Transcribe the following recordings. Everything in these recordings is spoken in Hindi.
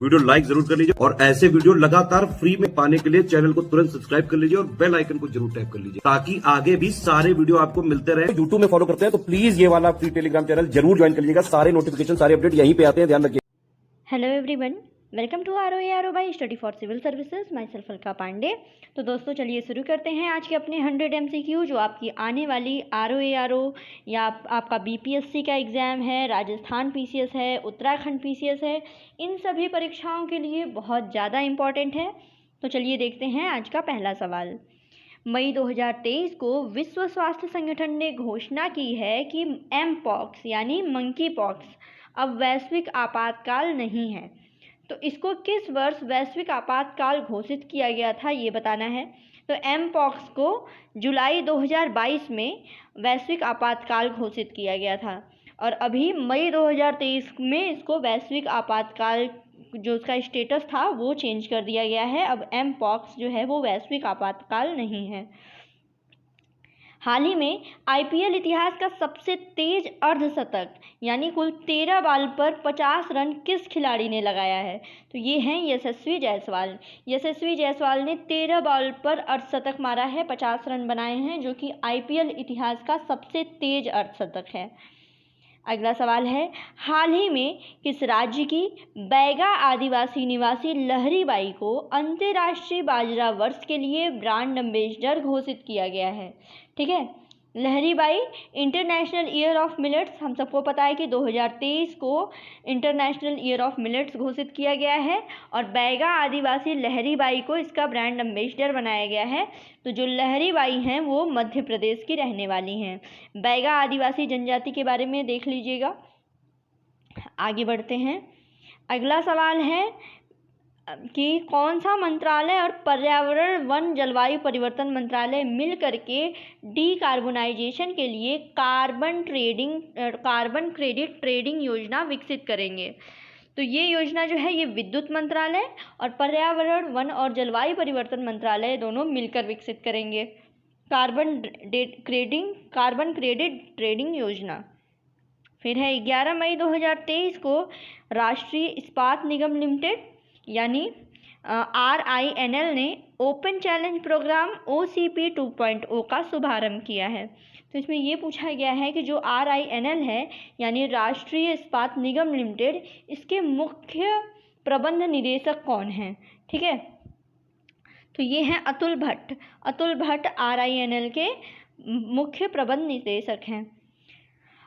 वीडियो लाइक जरूर कर लीजिए और ऐसे वीडियो लगातार फ्री में पाने के लिए चैनल को तुरंत सब्सक्राइब कर लीजिए और बेल आइकन को जरूर टैप कर लीजिए ताकि आगे भी सारे वीडियो आपको मिलते रहे। यूट्यूब में फॉलो करते हैं तो प्लीज ये वाला फ्री टेलीग्राम चैनल जरूर ज्वाइन कर लीजिएगा। सारे नोटिफिकेशन सारे अपडेट यहीं पे आते हैं, ध्यान रखिए। Hello everyone, welcome to ROA by study for civil services. Myself Alka Pandey. तो दोस्तों चलिए शुरू करते हैं आज के अपने 100 MCQ जो आपकी आने वाली ROA या आपका BPSC का एग्ज़ाम है, राजस्थान PCS है, उत्तराखंड PCS है, इन सभी परीक्षाओं के लिए बहुत ज़्यादा इम्पॉर्टेंट है। तो चलिए देखते हैं आज का पहला सवाल। मई 2023 को विश्व स्वास्थ्य संगठन ने घोषणा की है कि एमपॉक्स यानी मंकी पॉक्स अब वैश्विक आपातकाल नहीं है। तो इसको किस वर्ष वैश्विक आपातकाल घोषित किया गया था ये बताना है। तो एमपॉक्स को जुलाई 2022 में वैश्विक आपातकाल घोषित किया गया था और अभी मई 2023 में इसको वैश्विक आपातकाल जो उसका स्टेटस था वो चेंज कर दिया गया है। अब एमपॉक्स जो है वो वैश्विक आपातकाल नहीं है। हाल ही में IPL इतिहास का सबसे तेज अर्धशतक यानी कुल 13 बॉल पर 50 रन किस खिलाड़ी ने लगाया है? तो ये हैं यशस्वी जायसवाल। यशस्वी जायसवाल ने 13 बॉल पर अर्धशतक मारा है, 50 रन बनाए हैं, जो कि IPL इतिहास का सबसे तेज अर्धशतक है। अगला सवाल है, हाल ही में किस राज्य की बैगा आदिवासी निवासी लहरी बाई को अंतर्राष्ट्रीय बाजरा वर्ष के लिए ब्रांड एम्बेसडर घोषित किया गया है? ठीक है, Lahari Bai International Year of Millets, हम सबको पता है कि 2023 को इंटरनेशनल ईयर ऑफ मिलेट्स घोषित किया गया है और बैगा आदिवासी लहरी बाई को इसका ब्रांड एम्बेसडर बनाया गया है। तो जो लहरी बाई हैं वो मध्य प्रदेश की रहने वाली हैं। बैगा आदिवासी जनजाति के बारे में देख लीजिएगा। आगे बढ़ते हैं। अगला सवाल है कि कौन सा मंत्रालय और पर्यावरण वन जलवायु परिवर्तन मंत्रालय मिल करके डीकार्बोनाइजेशन के लिए कार्बन क्रेडिट ट्रेडिंग योजना विकसित करेंगे? तो ये योजना जो है ये विद्युत मंत्रालय और पर्यावरण वन और जलवायु परिवर्तन मंत्रालय दोनों मिलकर विकसित करेंगे कार्बन क्रेडिट ट्रेडिंग योजना। फिर है 11 मई 2023 को राष्ट्रीय इस्पात निगम लिमिटेड यानी RINL ने ओपन चैलेंज प्रोग्राम OCP 2.0 का शुभारंभ किया है। तो इसमें ये पूछा गया है कि जो RINL है यानी राष्ट्रीय इस्पात निगम लिमिटेड, इसके मुख्य प्रबंध निदेशक कौन हैं? ठीक है, तो ये हैं अतुल भट्ट। अतुल भट्ट RINL के मुख्य प्रबंध निदेशक हैं।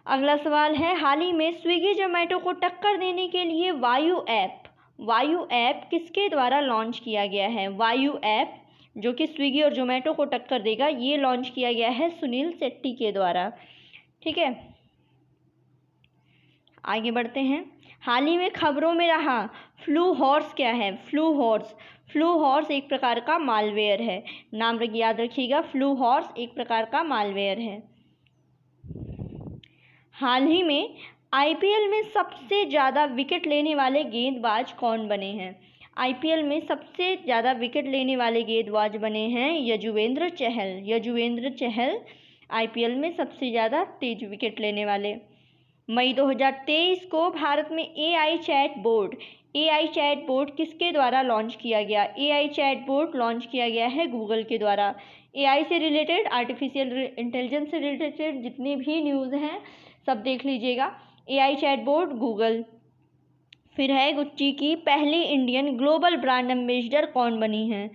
अगला सवाल है, हाल ही में स्विगी जोमेटो को टक्कर देने के लिए वायु ऐप किसके द्वारा लॉन्च किया गया है? वायु ऐप जो कि स्विगी और जोमेटो को टक्कर देगा, ये लॉन्च किया गया है सुनील शेट्टी के द्वारा। ठीक है, आगे बढ़ते हैं। हाल ही में खबरों में रहा फ्लू हॉर्स क्या है? फ्लू हॉर्स एक प्रकार का मालवेयर है। नाम याद रखिएगा, फ्लू हॉर्स एक प्रकार का मालवेयर है। हाल ही में IPL में सबसे ज़्यादा विकेट लेने वाले गेंदबाज कौन बने हैं? IPL में सबसे ज़्यादा विकेट लेने वाले गेंदबाज बने हैं यजुवेंद्र चहल IPL में सबसे ज़्यादा तेज विकेट लेने वाले। मई 2023 को भारत में AI चैट बोर्ड किसके द्वारा लॉन्च किया गया? AI चैट बोर्ड लॉन्च किया गया है गूगल के द्वारा। AI से रिलेटेड, आर्टिफिशियल इंटेलिजेंस से रिलेटेड जितनी भी न्यूज़ हैं सब देख लीजिएगा। AI chat board Google. फिर है गुच्ची की पहली इंडियन ग्लोबल ब्रांड एम्बेसडर कौन बनी है?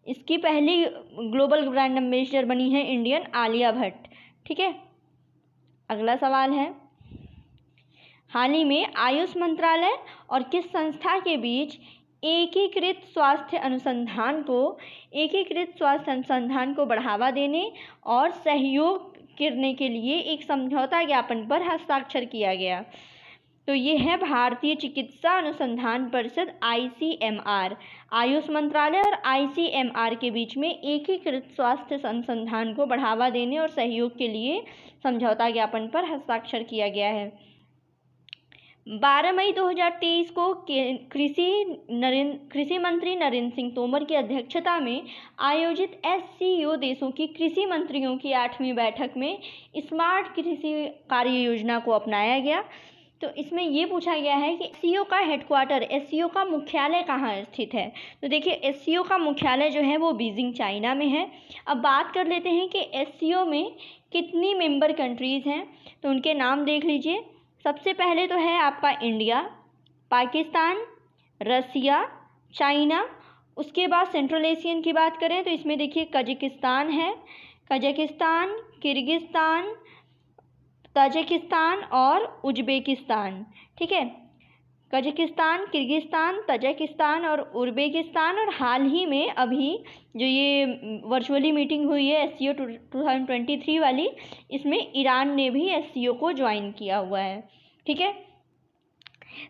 इसकी पहली ग्लोबल ब्रांड एम्बेसडर बनी है इंडियन आलिया भट्ट। ठीक है, अगला सवाल है, हाल ही में आयुष मंत्रालय और किस संस्था के बीच एकीकृत स्वास्थ्य अनुसंधान को बढ़ावा देने और सहयोग करने के लिए एक समझौता ज्ञापन पर हस्ताक्षर किया गया? तो ये है भारतीय चिकित्सा अनुसंधान परिषद ICMR। आयुष मंत्रालय और ICMR के बीच में एकीकृत स्वास्थ्य अनुसंधान को बढ़ावा देने और सहयोग के लिए समझौता ज्ञापन पर हस्ताक्षर किया गया है। 12 मई 2023 को कृषि मंत्री नरेंद्र सिंह तोमर की अध्यक्षता में आयोजित SCO देशों की कृषि मंत्रियों की 8वीं बैठक में स्मार्ट कृषि कार्य योजना को अपनाया गया। तो इसमें ये पूछा गया है कि एससीओ का हेडक्वार्टर, एससीओ का मुख्यालय कहाँ स्थित है। तो देखिए एससीओ का मुख्यालय जो है वो बीजिंग चाइना में है। अब बात कर लेते हैं कि एससीओ में कितनी मेंबर कंट्रीज़ हैं, तो उनके नाम देख लीजिए। सबसे पहले तो है आपका इंडिया, पाकिस्तान, रसिया, चाइना। उसके बाद सेंट्रल एशियन की बात करें तो इसमें देखिए कजाकिस्तान है, कजाकिस्तान, किर्गिस्तान, ताजिकिस्तान और उज़्बेकिस्तान। ठीक है, कजाकिस्तान, किर्गिस्तान, ताजिकिस्तान और उज़्बेकिस्तान। और हाल ही में अभी जो ये वर्चुअली मीटिंग हुई है एससीओ 2023 वाली, इसमें ईरान ने भी एससीओ को ज्वाइन किया हुआ है। ठीक है,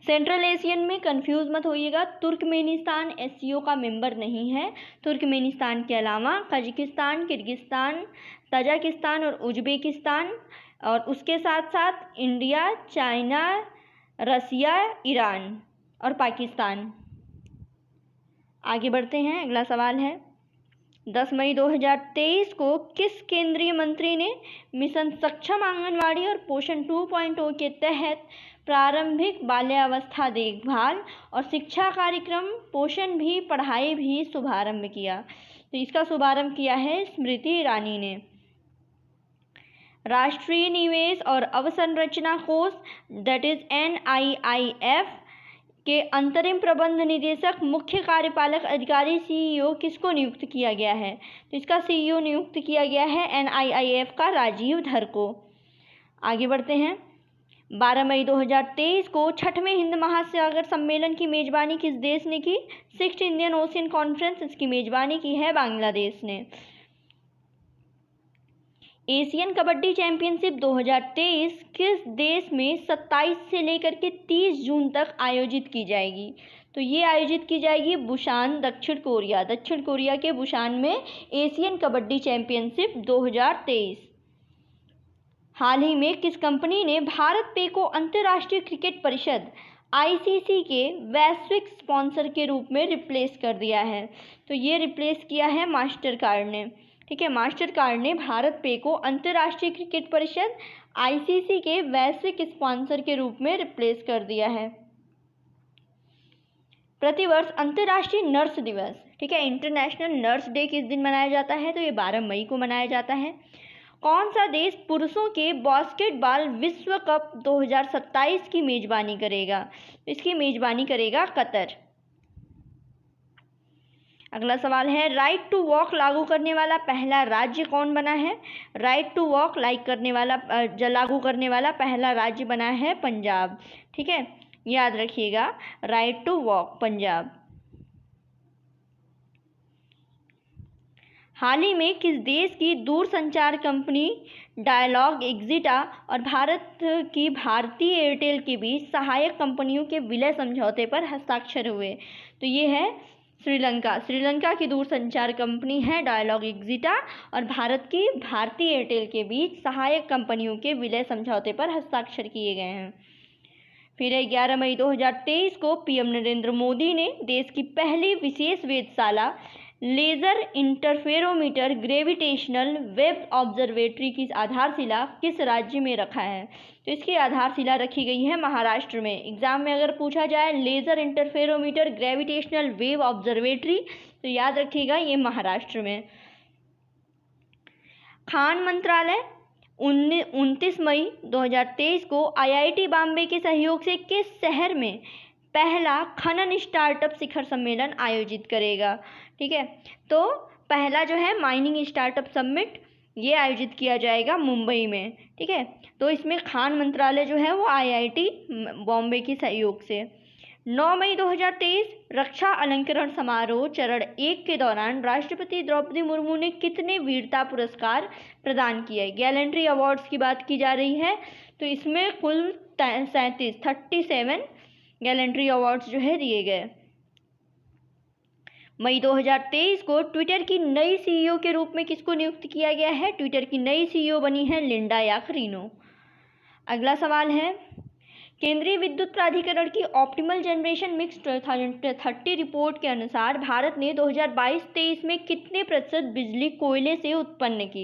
सेंट्रल एशियन में कंफ्यूज मत होइएगा, तुर्कमेनिस्तान एससीओ का मेंबर नहीं है। तुर्कमेनिस्तान के अलावा कजाकिस्तान, किर्गिस्तान, ताजिकिस्तान और उज़्बेकिस्तान, और उसके साथ साथ इंडिया, चाइना, रसिया, ईरान और पाकिस्तान। आगे बढ़ते हैं, अगला सवाल है 10 मई 2023 को किस केंद्रीय मंत्री ने मिशन सक्षम आंगनवाड़ी और पोषण 2.0 के तहत प्रारंभिक बाल्यावस्था देखभाल और शिक्षा कार्यक्रम पोषण भी पढ़ाई भी शुभारंभ किया। तो इसका शुभारंभ किया है स्मृति ईरानी ने। राष्ट्रीय निवेश और अवसंरचना कोष दैट इज NIIF के अंतरिम प्रबंध निदेशक मुख्य कार्यपालक अधिकारी CEO किसको नियुक्त किया गया है। तो इसका CEO नियुक्त किया गया है NIIF का राजीव धर को। आगे बढ़ते हैं, 12 मई 2023 को 6वें हिंद महासागर सम्मेलन की मेजबानी किस देश ने की। 6th इंडियन ओशियन कॉन्फ्रेंस, इसकी मेजबानी की है बांग्लादेश ने। एशियन कबड्डी चैंपियनशिप 2023 किस देश में 27 से लेकर के 30 जून तक आयोजित की जाएगी। तो ये आयोजित की जाएगी बुसान, दक्षिण कोरिया। दक्षिण कोरिया के बुसान में एशियन कबड्डी चैंपियनशिप 2023। हाल ही में किस कंपनी ने भारत पे को अंतर्राष्ट्रीय क्रिकेट परिषद ICC के वैश्विक स्पॉन्सर के रूप में रिप्लेस कर दिया है। तो ये रिप्लेस किया है मास्टर कार्ड ने। ठीक है, मास्टर कार्ड ने भारत पे को अंतर्राष्ट्रीय क्रिकेट परिषद ICC के वैश्विक स्पॉन्सर के रूप में रिप्लेस कर दिया है। प्रतिवर्ष अंतर्राष्ट्रीय नर्स दिवस, ठीक है, इंटरनेशनल नर्स डे किस दिन मनाया जाता है। तो ये 12 मई को मनाया जाता है। कौन सा देश पुरुषों के बास्केटबॉल विश्व कप 2027 की मेजबानी करेगा। इसकी मेजबानी करेगा कतर। अगला सवाल है, राइट टू वॉक लागू करने वाला पहला राज्य कौन बना है। राइट टू वॉक लागू करने वाला पहला राज्य बना है पंजाब। ठीक है, याद रखिएगा, राइट टू वॉक पंजाब। हाल ही में किस देश की दूरसंचार कंपनी डायलॉग एक्जिटा और भारत की भारती एयरटेल के बीच सहायक कंपनियों के विलय समझौते पर हस्ताक्षर हुए। तो ये है श्रीलंका। श्रीलंका की दूरसंचार कंपनी है डायलॉग एक्जिटा और भारत की भारती एयरटेल के बीच सहायक कंपनियों के विलय समझौते पर हस्ताक्षर किए गए हैं। फिर 11 मई 2023 को PM नरेंद्र मोदी ने देश की पहली विशेष वेधशाला laser interferometer gravitational wave observatory की आधारशिला किस राज्य में रखा है। तो इसकी आधारशिला रखी गई है महाराष्ट्र में। एग्जाम में अगर पूछा जाए laser interferometer gravitational wave observatory, तो याद रखिएगा ये महाराष्ट्र में। खान मंत्रालय 29 मई 2023 को IIT बॉम्बे के सहयोग से किस शहर में पहला खनन स्टार्टअप शिखर सम्मेलन आयोजित करेगा। ठीक है, तो पहला जो है माइनिंग स्टार्टअप समिट ये आयोजित किया जाएगा मुंबई में। ठीक है, तो इसमें खान मंत्रालय जो है वो IIT बॉम्बे के सहयोग से। 9 मई 2023 रक्षा अलंकरण समारोह चरण 1 के दौरान राष्ट्रपति द्रौपदी मुर्मू ने कितने वीरता पुरस्कार प्रदान किए। गैलेंट्री अवार्ड्स की बात की जा रही है, तो इसमें कुल 37 गैलेंट्री अवार्ड्स जो है दिए गए। मई 2023 को ट्विटर की नई CEO के रूप में किसको नियुक्त किया गया है। ट्विटर की नई CEO बनी है लिंडा याकरीनो। अगला सवाल है, केंद्रीय विद्युत प्राधिकरण की ऑप्टिमल जनरेशन मिक्स 2030 रिपोर्ट के अनुसार भारत ने 2022-23 में कितने प्रतिशत बिजली कोयले से उत्पन्न की।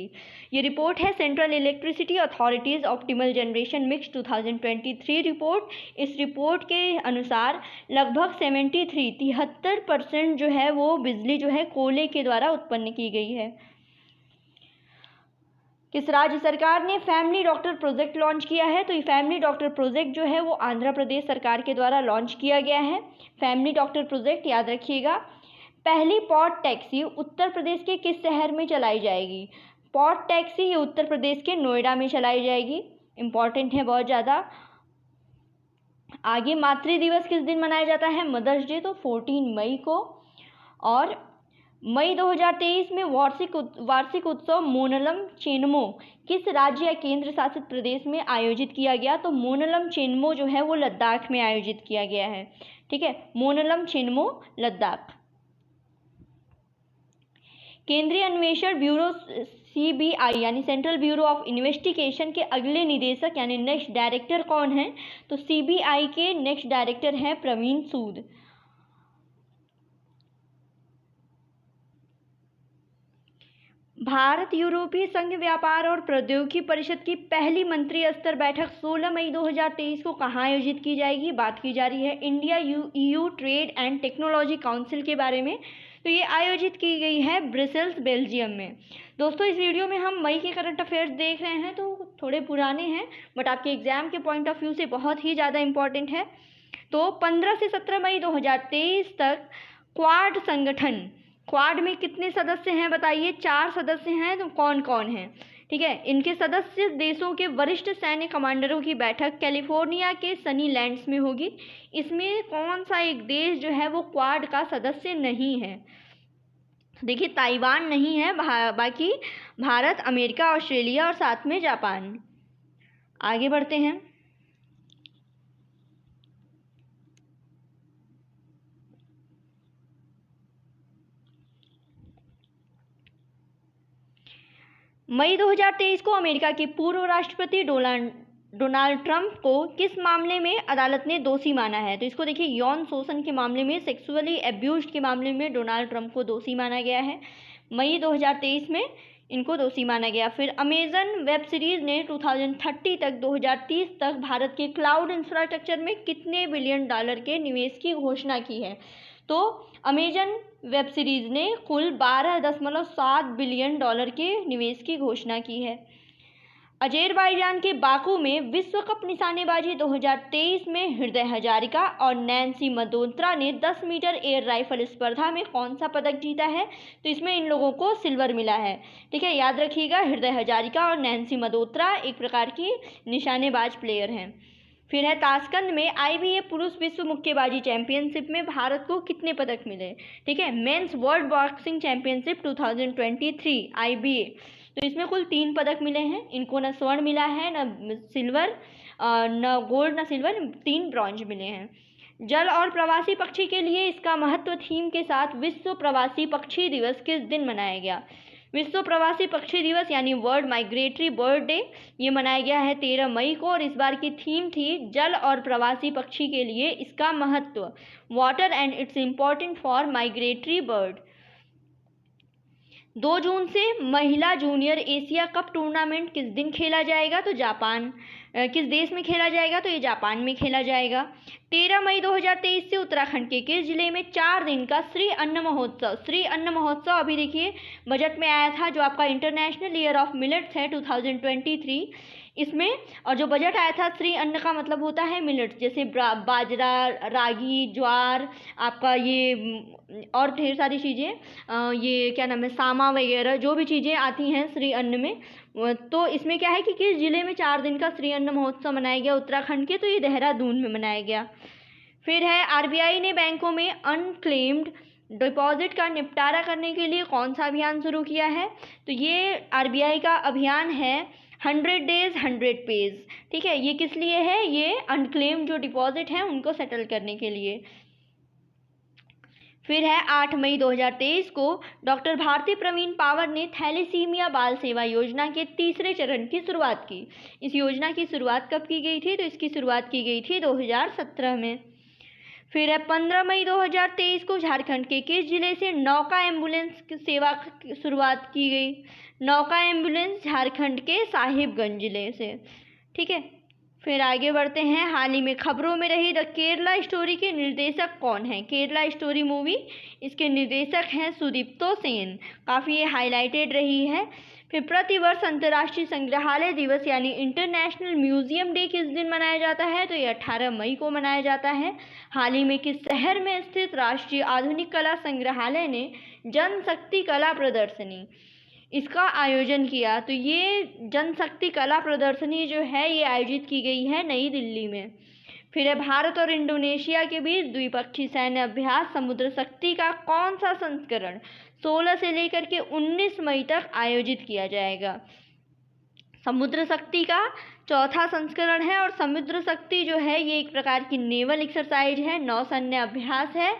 ये रिपोर्ट है central electricity authorities optimal generation mix 2023 report. इस रिपोर्ट के अनुसार लगभग 73% जो है वो बिजली जो है कोयले के द्वारा उत्पन्न की गई है। किस राज्य सरकार ने फैमिली डॉक्टर प्रोजेक्ट लॉन्च किया है? तो ये फैमिली डॉक्टर प्रोजेक्ट जो है वो आंध्र प्रदेश सरकार के द्वारा लॉन्च किया गया है। फैमिली डॉक्टर प्रोजेक्ट याद रखिएगा। पहली पॉड टैक्सी उत्तर प्रदेश के किस शहर में चलाई जाएगी? पॉड टैक्सी ये उत्तर प्रदेश के नोएडा में चलाई जाएगी। इम्पॉर्टेंट है बहुत ज़्यादा। आगे मातृ दिवस किस दिन मनाया जाता है? मदर्स डे, तो 14 मई को। और मई 2023 में वार्षिक उत्सव मोनलम चेनमो किस राज्य या केंद्र शासित प्रदेश में आयोजित किया गया? तो मोनलम चेनमो जो है वो लद्दाख में आयोजित किया गया है। ठीक है, मोनलम चेनमो लद्दाख। केंद्रीय अन्वेषण ब्यूरो CBI यानी सेंट्रल ब्यूरो ऑफ इन्वेस्टिगेशन के अगले निदेशक यानी नेक्स्ट डायरेक्टर कौन है? तो CBI के नेक्स्ट डायरेक्टर हैं प्रवीण सूद। भारत यूरोपीय संघ व्यापार और प्रौद्योगिकी परिषद की पहली मंत्री स्तर बैठक 16 मई 2023 को कहाँ आयोजित की जाएगी? बात की जा रही है India EU trade and technology council के बारे में। तो ये आयोजित की गई है ब्रसेल्स, बेल्जियम में। दोस्तों, इस वीडियो में हम मई के करंट अफेयर्स देख रहे हैं, तो थोड़े पुराने हैं बट आपके एग्जाम के पॉइंट ऑफ व्यू से बहुत ही ज़्यादा इंपॉर्टेंट है। तो 15 से 17 मई 2023 तक क्वाड संगठन, क्वाड में कितने सदस्य हैं बताइए? 4 सदस्य हैं। तो कौन कौन हैं? ठीक है, इनके सदस्य देशों के वरिष्ठ सैन्य कमांडरों की बैठक कैलिफोर्निया के सनी लैंड्स में होगी। इसमें कौन सा एक देश जो है वो क्वाड का सदस्य नहीं है? देखिए, ताइवान नहीं है, बाकी भारत, अमेरिका, ऑस्ट्रेलिया और साथ में जापान। आगे बढ़ते हैं। मई 2023 को अमेरिका के पूर्व राष्ट्रपति डोनाल्ड ट्रंप को किस मामले में अदालत ने दोषी माना है? तो इसको देखिए, यौन शोषण के मामले में, सेक्सुअली एब्यूज्ड के मामले में डोनाल्ड ट्रंप को दोषी माना गया है। मई 2023 में इनको दोषी माना गया। फिर अमेजन वेब सीरीज़ ने 2030 तक भारत के क्लाउड इंफ्रास्ट्रक्चर में कितने बिलियन डॉलर के निवेश की घोषणा की है? तो अमेजन वेब सीरीज़ ने कुल 12.7 बिलियन डॉलर के निवेश की घोषणा की है। अजरबैजान के बाकू में विश्व कप निशानेबाजी 2023 में हृदय हजारिका और नैन्सी मल्होत्रा ने 10 मीटर एयर राइफल स्पर्धा में कौन सा पदक जीता है? तो इसमें इन लोगों को सिल्वर मिला है। ठीक है, याद रखिएगा, हृदय हजारिका और नैन्सी मल्होत्रा एक प्रकार की निशानेबाज प्लेयर हैं। फिर है ताशकंद में IBA पुरुष विश्व मुक्केबाजी चैंपियनशिप में भारत को कितने पदक मिले? ठीक है, mains world boxing championship 2023 IBA, तो इसमें कुल 3 पदक मिले हैं। इनको न स्वर्ण मिला है, न सिल्वर, न गोल्ड, न सिल्वर, 3 ब्रॉन्ज मिले हैं। जल और प्रवासी पक्षी के लिए इसका महत्व थीम के साथ विश्व प्रवासी पक्षी दिवस किस दिन मनाया गया? विश्व प्रवासी पक्षी दिवस यानी वर्ल्ड माइग्रेटरी बर्ड डे, ये मनाया गया है 13 मई को। और इस बार की थीम थी जल और प्रवासी पक्षी के लिए इसका महत्व, water and it's important for migratory bird. 2 जून से महिला जूनियर एशिया कप टूर्नामेंट किस दिन खेला जाएगा? तो जापान, किस देश में खेला जाएगा? तो ये जापान में खेला जाएगा। 13 मई 2023 से उत्तराखंड के किस जिले में 4 दिन का श्री अन्न महोत्सव अभी देखिए बजट में आया था, जो आपका इंटरनेशनल ईयर ऑफ मिलेट्स है 2023 इसमें। और जो बजट आया था, श्री अन्न का मतलब होता है मिलेट्स, जैसे बाजरा, रागी, ज्वार, आपका ये और ढेर सारी चीज़ें, ये क्या नाम है, सामा वगैरह, जो भी चीज़ें आती हैं श्री अन्न में। तो इसमें क्या है कि किस जिले में 4 दिन का श्री अन्न महोत्सव मनाया गया? उत्तराखंड के, तो ये देहरादून में मनाया गया। फिर है RBI ने बैंकों में अनक्लेम्ड डिपॉजिट का निपटारा करने के लिए कौन सा अभियान शुरू किया है? तो ये RBI का अभियान है 100 days 100 pays। ठीक है, ये किस लिए है? ये अनक्लेम्ड जो डिपॉजिट हैं उनको सेटल करने के लिए। फिर है 8 मई 2023 को डॉक्टर भारती प्रवीण पावर ने थैलेसीमिया बाल सेवा योजना के तीसरे चरण की शुरुआत की। इस योजना की शुरुआत कब की गई थी? तो इसकी शुरुआत की गई थी 2017 में। फिर है 15 मई 2023 को झारखंड के किस जिले से नौका एम्बुलेंस सेवा की शुरुआत की गई? नौका एम्बुलेंस झारखंड के साहिबगंज जिले से। ठीक है, फिर आगे बढ़ते हैं। हाल ही में खबरों में रही द केरला स्टोरी के निर्देशक कौन हैं? केरला स्टोरी मूवी, इसके निर्देशक हैं सुदीप्तो सेन। काफ़ी ये हाईलाइटेड रही है। फिर प्रतिवर्ष अंतर्राष्ट्रीय संग्रहालय दिवस यानी इंटरनेशनल म्यूजियम डे किस दिन मनाया जाता है? तो ये 18 मई को मनाया जाता है। हाल ही में किस शहर में स्थित राष्ट्रीय आधुनिक कला संग्रहालय ने जनशक्ति कला प्रदर्शनी इसका आयोजन किया? तो ये जनशक्ति कला प्रदर्शनी जो है ये आयोजित की गई है नई दिल्ली में। फिर है भारत और इंडोनेशिया के बीच द्विपक्षीय सैन्य अभ्यास समुद्र शक्ति का कौन सा संस्करण 16 से लेकर के 19 मई तक आयोजित किया जाएगा? समुद्र शक्ति का चौथा संस्करण है। और समुद्र शक्ति जो है ये एक प्रकार की नेवल एक्सरसाइज है, नौसैन्य अभ्यास है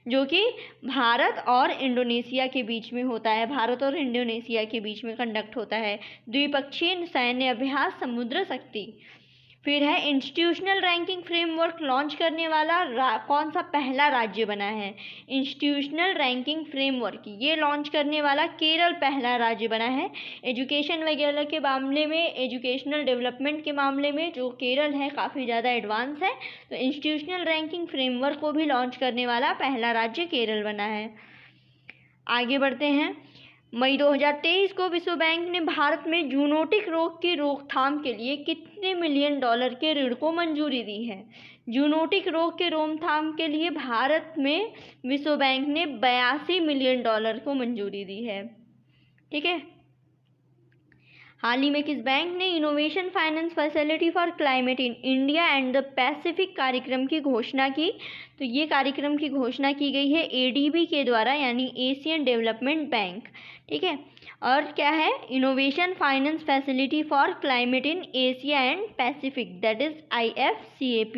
जो कि भारत और इंडोनेशिया के बीच में होता है। भारत और इंडोनेशिया के बीच में कंडक्ट होता है द्विपक्षीय सैन्य अभ्यास समुद्र शक्ति। फिर है इंस्टीट्यूशनल रैंकिंग फ्रेमवर्क लॉन्च करने वाला कौन सा पहला राज्य बना है? इंस्टीट्यूशनल रैंकिंग फ्रेमवर्क ये लॉन्च करने वाला केरल पहला राज्य बना है। एजुकेशन वगैरह के मामले में, एजुकेशनल डेवलपमेंट के मामले में जो केरल है काफ़ी ज़्यादा एडवांस है। तो इंस्टीट्यूशनल रैंकिंग फ्रेमवर्क को भी लॉन्च करने वाला पहला राज्य केरल बना है। आगे बढ़ते हैं। मई 2023 को विश्व बैंक ने भारत में जूनोटिक रोग की रोकथाम के लिए कितने मिलियन डॉलर के ऋण को मंजूरी दी है? जूनोटिक रोग के रोकथाम के लिए भारत में विश्व बैंक ने 82 मिलियन डॉलर को मंजूरी दी है। ठीक है, हाल ही में किस बैंक ने innovation finance facility for climate in India and the Pacific कार्यक्रम की घोषणा की? तो ये कार्यक्रम की घोषणा की गई है एडीबी के द्वारा यानी एशियन डेवलपमेंट बैंक। ठीक है, और क्या है? Innovation finance facility for climate in Asia and Pacific, that is IFCAP।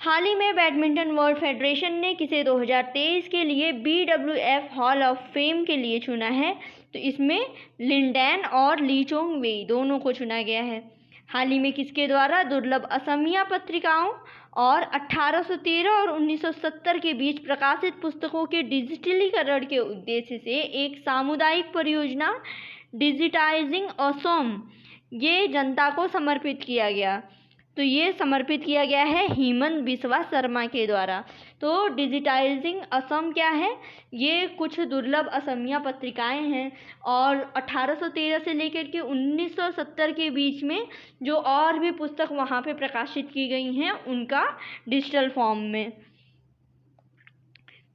हाल ही में बैडमिंटन वर्ल्ड फेडरेशन ने किसे 2023 के लिए BWF हॉल ऑफ फेम के लिए चुना है? तो इसमें लिंडेन और ली चोंग वेई दोनों को चुना गया है। हाल ही में किसके द्वारा दुर्लभ असमिया पत्रिकाओं और 1813 और 1970 के बीच प्रकाशित पुस्तकों के डिजिटलीकरण के उद्देश्य से एक सामुदायिक परियोजना डिजिटाइजिंग असम ये जनता को समर्पित किया गया? तो ये समर्पित किया गया है हेमंत बिस्वा शर्मा के द्वारा। तो डिजिटाइजिंग असम क्या है? ये कुछ दुर्लभ असमिया पत्रिकाएं हैं और 1813 से लेकर के 1970 के बीच में जो और भी पुस्तक वहाँ पे प्रकाशित की गई हैं उनका डिजिटल फॉर्म में।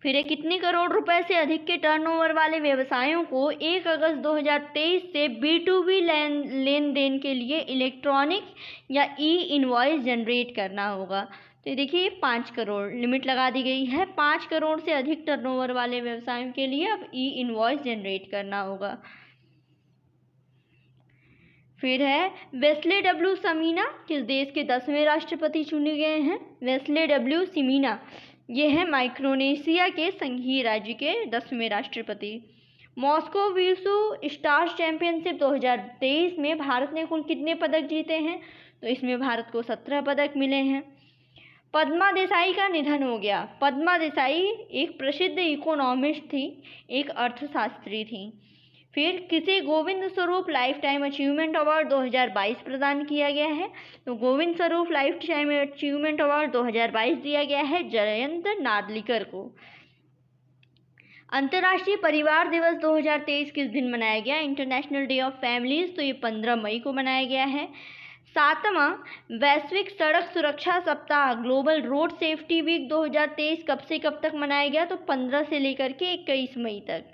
फिर कितने करोड़ रुपए से अधिक के टर्नओवर वाले व्यवसायों को 1 अगस्त 2023 से B2B लेन देन के लिए इलेक्ट्रॉनिक या इनवॉइस जनरेट करना होगा? तो देखिए 5 करोड़ लिमिट लगा दी गई है। 5 करोड़ से अधिक टर्नओवर वाले व्यवसायों के लिए अब इनवॉइस जनरेट करना होगा। फिर है वेस्ले डब्ल्यू समीना किस देश के 10वें राष्ट्रपति चुने गए हैं? वेस्ले डब्ल्यू समीना ये है माइक्रोनेशिया के संघीय राज्य के 10वें राष्ट्रपति। मॉस्को विश्व स्टार्स चैंपियनशिप 2023 में भारत ने कुल कितने पदक जीते हैं? तो इसमें भारत को 17 पदक मिले हैं। पद्मा देसाई का निधन हो गया। पद्मा देसाई एक प्रसिद्ध इकोनॉमिस्ट थी, एक अर्थशास्त्री थी। फिर किसे Govind Swarup life time achievement award 2022 प्रदान किया गया है? तो Govind Swarup life time achievement award 2022 दिया गया है जयंत नार्लिकर को। अंतर्राष्ट्रीय परिवार दिवस 2023 किस दिन मनाया गया? इंटरनेशनल डे ऑफ फैमिलीज, तो ये 15 मई को मनाया गया है। 7वां वैश्विक सड़क सुरक्षा सप्ताह ग्लोबल रोड सेफ्टी वीक 2023 कब से कब तक मनाया गया? तो 15 से लेकर के 21 मई तक।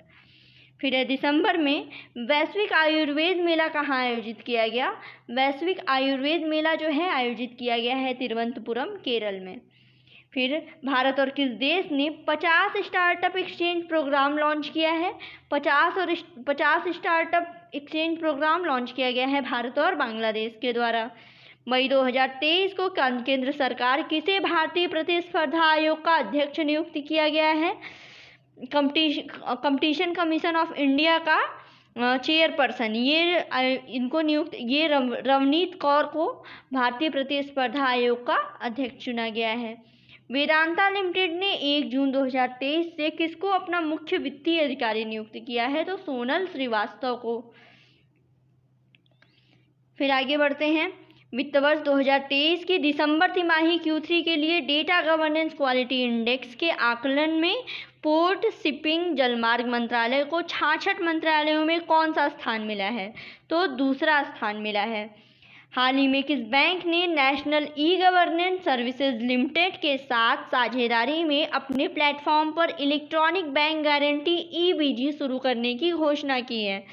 फिर है दिसंबर में वैश्विक आयुर्वेद मेला कहाँ आयोजित किया गया? वैश्विक आयुर्वेद मेला जो है आयोजित किया गया है तिरुवनंतपुरम केरल में। फिर भारत और किस देश ने 50 स्टार्टअप एक्सचेंज प्रोग्राम लॉन्च किया है? 50 स्टार्टअप एक्सचेंज प्रोग्राम लॉन्च किया गया है भारत और बांग्लादेश के द्वारा। मई 2023 को केंद्र सरकार किसे भारतीय प्रतिस्पर्धा आयोग का अध्यक्ष नियुक्त किया गया है? कंपटीशन कमीशन ऑफ इंडिया का चेयरपर्सन ये रवनीत कौर को भारतीय प्रतिस्पर्धा आयोग का अध्यक्ष चुना गया है। वेदांता लिमिटेड ने 1 जून 2023 से किसको अपना मुख्य वित्तीय अधिकारी नियुक्त किया है? तो सोनल श्रीवास्तव को। फिर आगे बढ़ते हैं। वित्त वर्ष 2023 की दिसंबर तिमाही Q3 के लिए डेटा गवर्नेंस क्वालिटी इंडेक्स के आकलन में पोर्ट, शिपिंग, जलमार्ग मंत्रालय को 66 मंत्रालयों में कौन सा स्थान मिला है? तो दूसरा स्थान मिला है। हाल ही में किस बैंक ने national e governance services limited के साथ साझेदारी में अपने प्लेटफॉर्म पर इलेक्ट्रॉनिक बैंक गारंटी EBG शुरू करने की घोषणा की है?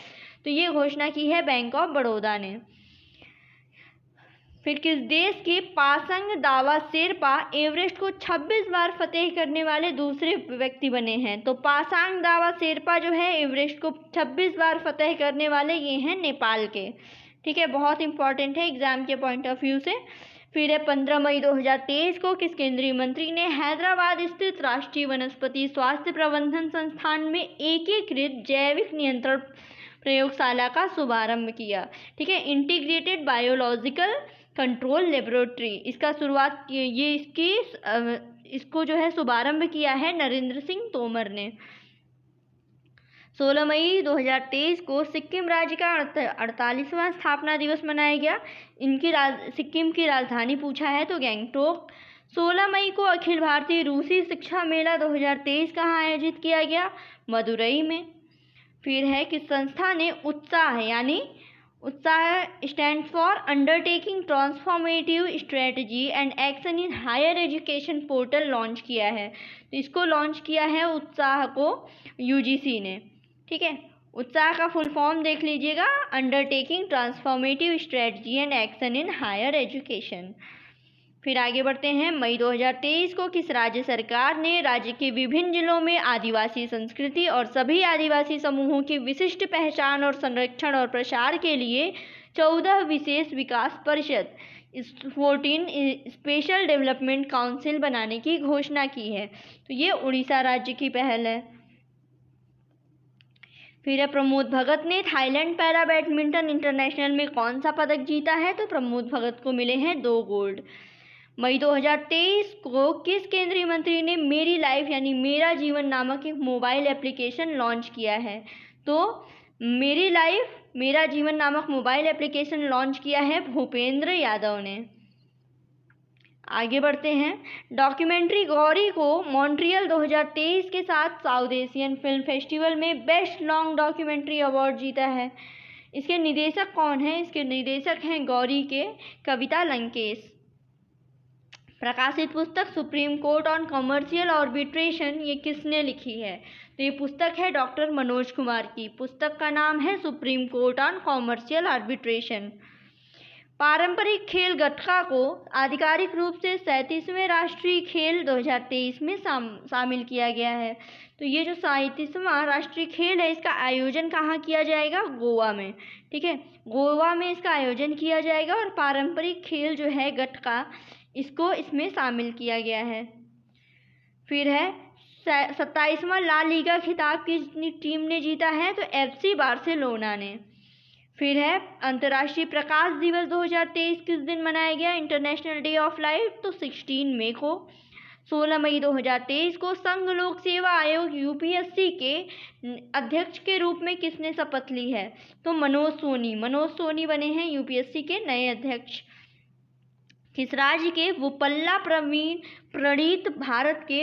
तो ये घोषणा की है बैंक ऑफ बड़ौदा ने। फिर किस देश के पासंग दावा शेरपा एवरेस्ट को 26 बार फतेह करने वाले दूसरे व्यक्ति बने हैं? तो पासांग दावा शेरपा जो है एवरेस्ट को 26 बार फतेह करने वाले ये हैं नेपाल के। ठीक है, बहुत इंपॉर्टेंट है एग्जाम के पॉइंट ऑफ व्यू से। फिर है 15 मई 2023 को किस केंद्रीय मंत्री ने हैदराबाद स्थित राष्ट्रीय वनस्पति स्वास्थ्य प्रबंधन संस्थान में एकीकृत जैविक नियंत्रण प्रयोगशाला का शुभारंभ किया? ठीक है, इंटीग्रेटेड बायोलॉजिकल कंट्रोल लेबोरेटरी। इसका शुरुआत इसको जो है शुभारंभ किया है नरेंद्र सिंह तोमर ने। 16 मई 2023 को सिक्किम राज्य का 48वां स्थापना दिवस मनाया गया। सिक्किम की राजधानी पूछा है तो गैंगटोक। 16 मई को अखिल भारतीय रूसी शिक्षा मेला 2023 कहाँ आयोजित किया गया? मदुरई में। फिर है कि संस्था ने Utsah stands for undertaking transformative strategy and action in higher education portal launch किया है। तो इसको लॉन्च किया है उत्साह को UGC ने। ठीक है, उत्साह का फुल फॉर्म देख लीजिएगा, undertaking transformative strategy and action in higher education. फिर आगे बढ़ते हैं। मई 2023 को किस राज्य सरकार ने राज्य के विभिन्न जिलों में आदिवासी संस्कृति और सभी आदिवासी समूहों की विशिष्ट पहचान और संरक्षण और प्रसार के लिए 14 विशेष विकास परिषद 14 स्पेशल डेवलपमेंट काउंसिल बनाने की घोषणा की है? तो ये उड़ीसा राज्य की पहल है। फिर है प्रमोद भगत ने थाईलैंड पैरा बैडमिंटन इंटरनेशनल में कौन सा पदक जीता है? तो प्रमोद भगत को मिले हैं 2 गोल्ड। मई 2023 को किस केंद्रीय मंत्री ने मेरी लाइफ यानी मेरा जीवन नामक एक मोबाइल एप्लीकेशन लॉन्च किया है? तो मेरी लाइफ मेरा जीवन नामक मोबाइल एप्लीकेशन लॉन्च किया है भूपेंद्र यादव ने। आगे बढ़ते हैं। डॉक्यूमेंट्री गौरी को मॉन्ट्रियल 2023 के साथ साउथ एशियन फिल्म फेस्टिवल में बेस्ट लॉन्ग डॉक्यूमेंट्री अवार्ड जीता है। इसके निर्देशक कौन है? इसके निर्देशक हैं गौरी के कविता लंकेश। प्रकाशित पुस्तक supreme court on commercial arbitration ये किसने लिखी है? तो ये पुस्तक है डॉक्टर मनोज कुमार की। पुस्तक का नाम है supreme court on commercial arbitration. पारंपरिक खेल गटका को आधिकारिक रूप से 37वें राष्ट्रीय खेल 2023 में शामिल किया गया है। तो ये जो 37वां राष्ट्रीय खेल है इसका आयोजन कहाँ किया जाएगा? गोवा में। ठीक है, गोवा में इसका आयोजन किया जाएगा और पारंपरिक खेल जो है गटका इसको इसमें शामिल किया गया है। फिर है 27वां ला लीगा खिताब किस टीम ने जीता है? तो FC बार्सिलोना ने। फिर है अंतर्राष्ट्रीय प्रकाश दिवस 2023 किस दिन मनाया गया? इंटरनेशनल डे ऑफ लाइट तो 16 मई को। 16 मई 2023 को संघ लोक सेवा आयोग UPSC के अध्यक्ष के रूप में किसने शपथ ली है? तो मनोज सोनी बने हैं UPSC के नए अध्यक्ष। किस राज्य के वुपल्ला प्रणीत भारत के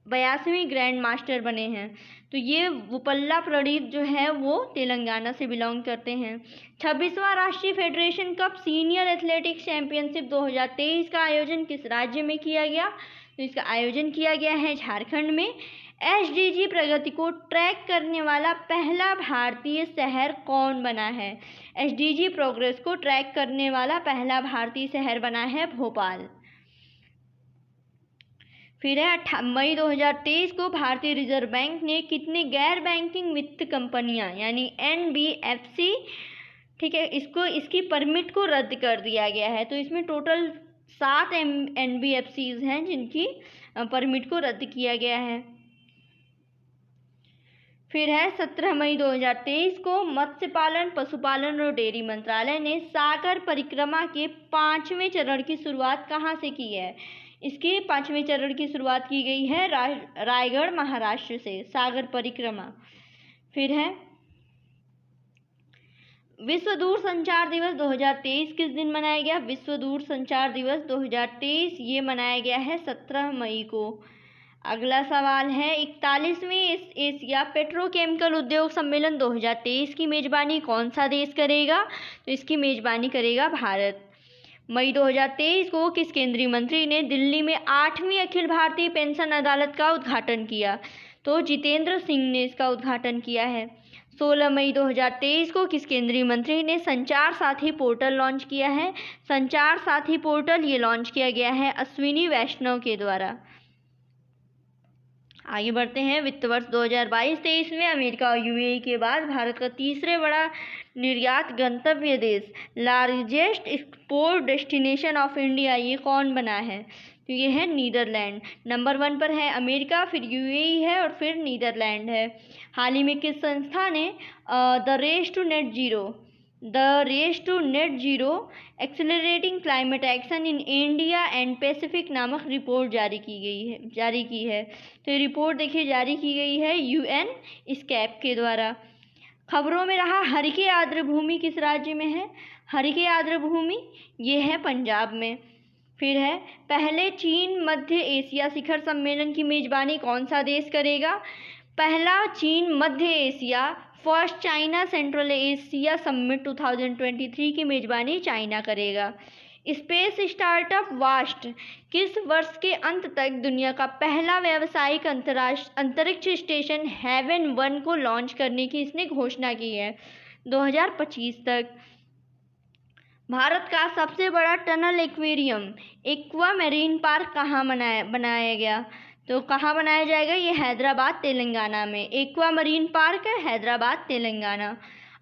82वें ग्रैंड मास्टर बने हैं? तो ये वुपल्ला प्रणीत जो है वो तेलंगाना से बिलोंग करते हैं। 26वां राष्ट्रीय federation cup senior athletics championship 2023 का आयोजन किस राज्य में किया गया? तो इसका आयोजन किया गया है झारखंड में। SDG प्रगति को ट्रैक करने वाला पहला भारतीय शहर कौन बना है? SDG प्रोग्रेस को ट्रैक करने वाला पहला भारतीय शहर बना है भोपाल। फिर है मई 2023 को भारतीय रिजर्व बैंक ने कितनी गैर बैंकिंग वित्त कंपनियां यानी NBFC ठीक है, इसकी परमिट को रद्द कर दिया गया है। तो इसमें टोटल 7 NBFCs हैं जिनकी परमिट को रद्द किया गया है। फिर है 17 मई 2023 को मत्स्य पालन, पशुपालन और डेयरी मंत्रालय ने सागर परिक्रमा के 5वें चरण की शुरुआत कहाँ से की है? इसके 5वें चरण की शुरुआत की गई है रायगढ़ महाराष्ट्र से, सागर परिक्रमा। फिर है विश्व दूर संचार दिवस 2023 किस दिन मनाया गया? विश्व दूर संचार दिवस 2023 ये मनाया गया है 17 मई को। अगला सवाल है 41वें एशिया पेट्रोकेमिकल उद्योग सम्मेलन 2023 की मेजबानी कौन सा देश करेगा? तो इसकी मेजबानी करेगा भारत। मई 2023 को किस केंद्रीय मंत्री ने दिल्ली में 8वीं अखिल भारतीय पेंशन अदालत का उद्घाटन किया? तो जितेंद्र सिंह ने इसका उद्घाटन किया है। 16 मई 2023 को किस केंद्रीय मंत्री ने संचार साथी पोर्टल लॉन्च किया है? संचार साथी पोर्टल ये लॉन्च किया गया है अश्विनी वैष्णव के द्वारा। आगे बढ़ते हैं। वित्त वर्ष 2022-23 में अमेरिका और UAE के बाद भारत का तीसरे बड़ा निर्यात गंतव्य देश, largest export destination of India, ये कौन बना है? तो ये है नीदरलैंड। नंबर 1 पर है अमेरिका, फिर UAE है और फिर नीदरलैंड है। हाल ही में किस संस्था ने the race to net zero accelerating climate action in India and Pacific नामक रिपोर्ट जारी की है? तो ये रिपोर्ट देखिए जारी की गई है UN-SCAP के द्वारा। खबरों में रहा हरिके आर्द्र भूमि किस राज्य में है? हरिके आर्द्र भूमि ये है पंजाब में। फिर है पहले चीन मध्य एशिया शिखर सम्मेलन की मेजबानी कौन सा देश करेगा? पहला चीन मध्य Asia first China Central Asia summit 2023 की मेजबानी चाइना करेगा। स्पेस स्टार्टअप वास्ट किस वर्ष के अंत तक दुनिया का पहला व्यावसायिक अंतरिक्ष स्टेशन हेवन 1 को लॉन्च करने की इसने घोषणा की है? 2025 तक। भारत का सबसे बड़ा tunnel aquarium aqua marine park कहाँ बनाया गया? तो कहाँ बनाया जाएगा? ये हैदराबाद तेलंगाना में। एक्वा मरीन पार्क है हैदराबाद तेलंगाना।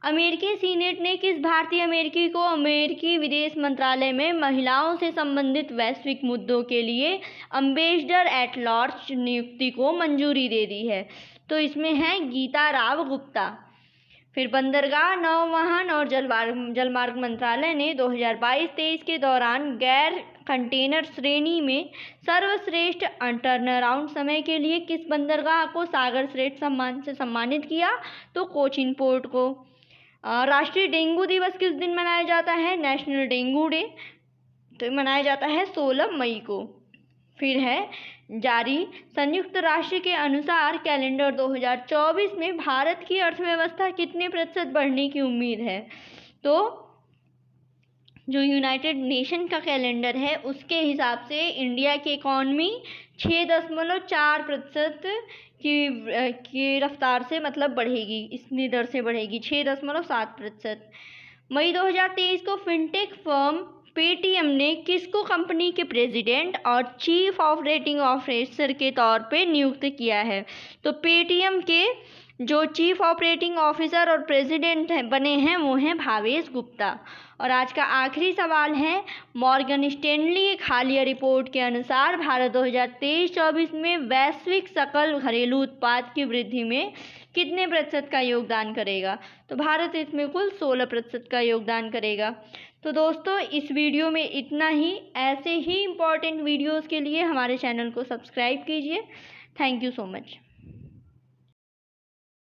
अमेरिकी सीनेट ने किस भारतीय अमेरिकी को अमेरिकी विदेश मंत्रालय में महिलाओं से संबंधित वैश्विक मुद्दों के लिए एम्बेसडर एट लार्ज नियुक्ति को मंजूरी दे दी है? तो इसमें है गीता राव गुप्ता। फिर बंदरगाह, नौवहन और जलमार्ग मंत्रालय ने 2022-23 के दौरान गैर कंटेनर श्रेणी में सर्वश्रेष्ठ टर्नअराउंड समय के लिए किस बंदरगाह को सागर श्रेष्ठ सम्मान से सम्मानित किया? तो कोचीन पोर्ट को। राष्ट्रीय डेंगू दिवस किस दिन मनाया जाता है? नेशनल डेंगू डे तो मनाया जाता है 16 मई को। फिर है जारी संयुक्त राष्ट्र के अनुसार कैलेंडर 2024 में भारत की अर्थव्यवस्था कितने प्रतिशत बढ़ने की उम्मीद है? तो जो यूनाइटेड नेशन का कैलेंडर है उसके हिसाब से इंडिया की इकॉनमी 6.4% की रफ्तार से मतलब बढ़ेगी, इतनी दर से बढ़ेगी, 6.7%। मई 2023 को फिनटेक फर्म पेटीएम ने किसको कंपनी के प्रेसिडेंट और चीफ ऑपरेटिंग ऑफिसर के तौर पे नियुक्त किया है? तो पेटीएम के जो चीफ ऑपरेटिंग ऑफिसर और प्रेसिडेंट बने हैं वो हैं भावेश गुप्ता। और आज का आखिरी सवाल है मॉर्गन स्टैनली एक हालिया रिपोर्ट के अनुसार भारत 2023-24 में वैश्विक सकल घरेलू उत्पाद की वृद्धि में कितने प्रतिशत का योगदान करेगा? तो भारत इसमें कुल 16% का योगदान करेगा। तो दोस्तों इस वीडियो में इतना ही। ऐसे ही इम्पोर्टेंट वीडियोस के लिए हमारे चैनल को सब्सक्राइब कीजिए। Thank you so much.